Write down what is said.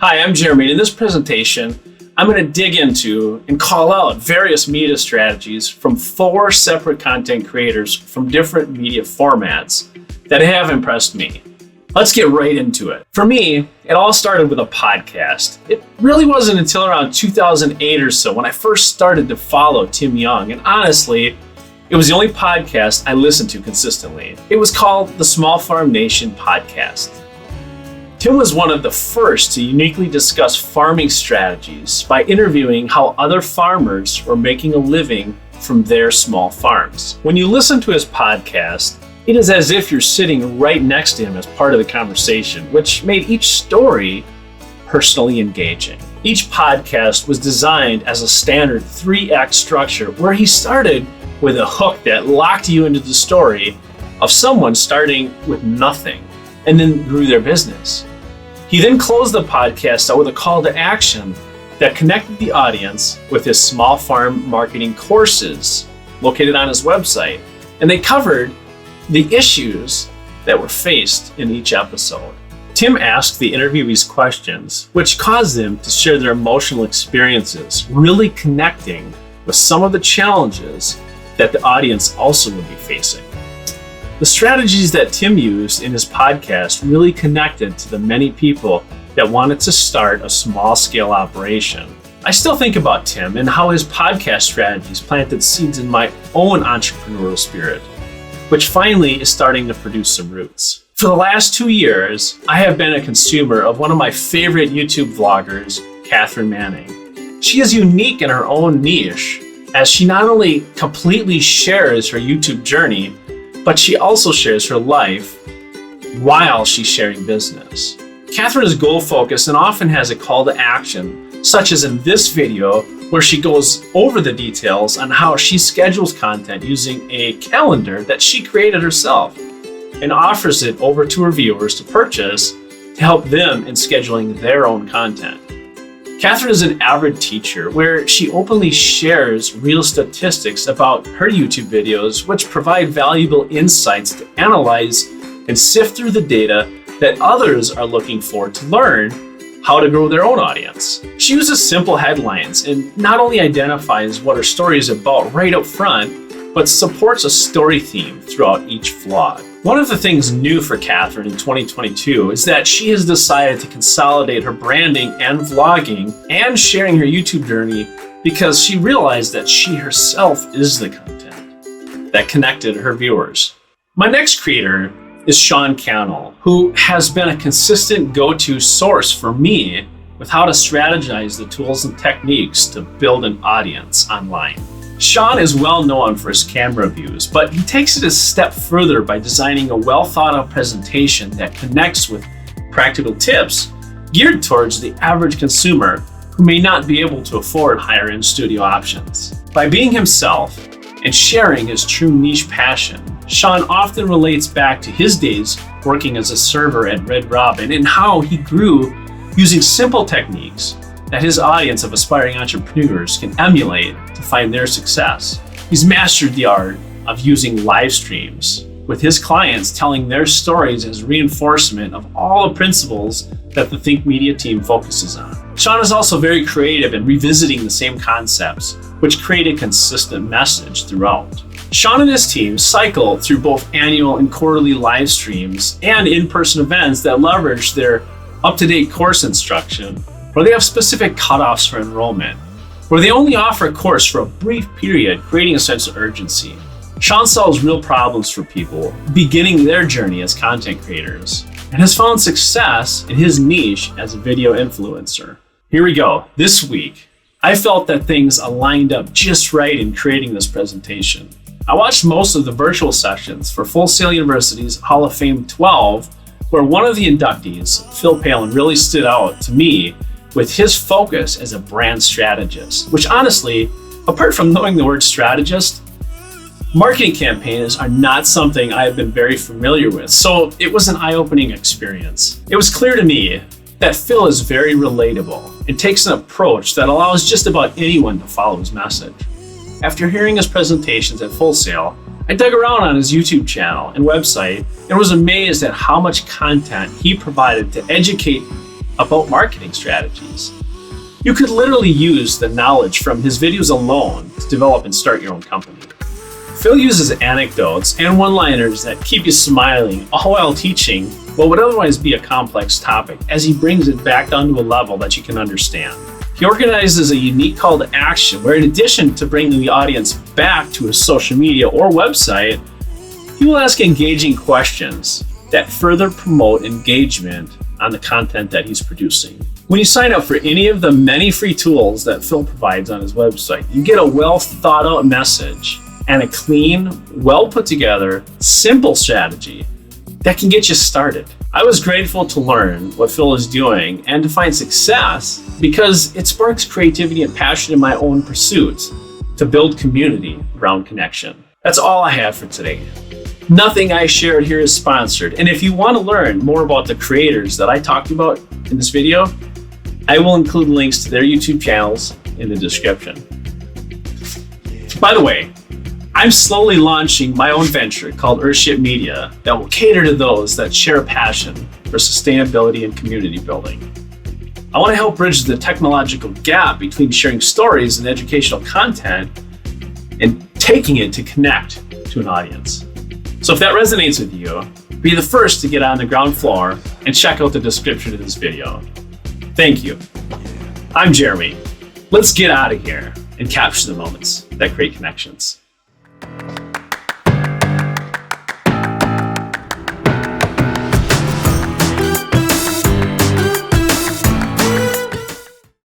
Hi, I'm Jeremy. In this presentation, I'm going to dig into and call out various media strategies from 4 separate content creators from different media formats that have impressed me. Let's get right into it. For me, it all started with a podcast. It really wasn't until around 2008 or so when I first started to follow Tim Young, and honestly, it was the only podcast I listened to consistently. It was called the Small Farm Nation Podcast. Tim was one of the first to uniquely discuss farming strategies by interviewing how other farmers were making a living from their small farms. When you listen to his podcast, it is as if you're sitting right next to him as part of the conversation, which made each story personally engaging. Each podcast was designed as a standard 3-act structure where he started with a hook that locked you into the story of someone starting with nothing and then grew their business. He then closed the podcast out with a call to action that connected the audience with his small farm marketing courses located on his website, and they covered the issues that were faced in each episode. Tim asked the interviewees questions, which caused them to share their emotional experiences, really connecting with some of the challenges that the audience also would be facing. The strategies that Tim used in his podcast really connected to the many people that wanted to start a small-scale operation. I still think about Tim and how his podcast strategies planted seeds in my own entrepreneurial spirit, which finally is starting to produce some roots. For the last 2 years, I have been a consumer of one of my favorite YouTube vloggers, Catherine Manning. She is unique in her own niche, as she not only completely shares her YouTube journey, but she also shares her life while she's sharing business. Catherine is goal-focused and often has a call to action, such as in this video, where she goes over the details on how she schedules content using a calendar that she created herself and offers it over to her viewers to purchase to help them in scheduling their own content. Catherine is an avid teacher where she openly shares real statistics about her YouTube videos, which provide valuable insights to analyze and sift through the data that others are looking for to learn how to grow their own audience. She uses simple headlines and not only identifies what her story is about right up front, but supports a story theme throughout each vlog. One of the things new for Catherine in 2022 is that she has decided to consolidate her branding and vlogging and sharing her YouTube journey because she realized that she herself is the content that connected her viewers. My next creator is Cannell, who has been a consistent go-to source for me with how to strategize the tools and techniques to build an audience online. Sean is well known for his camera views, but he takes it a step further by designing a well-thought-out presentation that connects with practical tips geared towards the average consumer who may not be able to afford higher-end studio options. By being himself and sharing his true niche passion, Sean often relates back to his days working as a server at Red Robin and how he grew using simple techniques that his audience of aspiring entrepreneurs can emulate to find their success. He's mastered the art of using live streams, with his clients telling their stories as reinforcement of all the principles that the Think Media team focuses on. Sean is also very creative in revisiting the same concepts, which create a consistent message throughout. Sean and his team cycle through both annual and quarterly live streams and in-person events that leverage their up-to-date course instruction, where they have specific cutoffs for enrollment, where they only offer a course for a brief period, creating a sense of urgency. Sean solves real problems for people beginning their journey as content creators and has found success in his niche as a video influencer. Here we go. This week, I felt that things aligned up just right in creating this presentation. I watched most of the virtual sessions for Full Sail University's Hall of Fame 12, where one of the inductees, Phil Palin, really stood out to me with his focus as a brand strategist, which honestly, apart from knowing the word strategist, marketing campaigns are not something I have been very familiar with, so it was an eye-opening experience. It was clear to me that Phil is very relatable and takes an approach that allows just about anyone to follow his message. After hearing his presentations at Full Sail, I dug around on his YouTube channel and website and was amazed at how much content he provided to educate about marketing strategies. You could literally use the knowledge from his videos alone to develop and start your own company. Phil uses anecdotes and one-liners that keep you smiling all while teaching what would otherwise be a complex topic as he brings it back down to a level that you can understand. He organizes a unique call to action where, in addition to bringing the audience back to his social media or website, he will ask engaging questions that further promote engagement on the content that he's producing. When you sign up for any of the many free tools that Phil provides on his website, you get a well thought out message and a clean, well put together, simple strategy that can get you started. I was grateful to learn what Phil is doing and to find success because it sparks creativity and passion in my own pursuits to build community around connection. That's all I have for today. Nothing I shared here is sponsored, and if you want to learn more about the creators that I talked about in this video, I will include links to their YouTube channels in the description. By the way, I'm slowly launching my own venture called Earthship Media that will cater to those that share a passion for sustainability and community building. I want to help bridge the technological gap between sharing stories and educational content and taking it to connect to an audience. So if that resonates with you, be the first to get on the ground floor and check out the description of this video. Thank you. I'm Jeremy. Let's get out of here and capture the moments that create connections.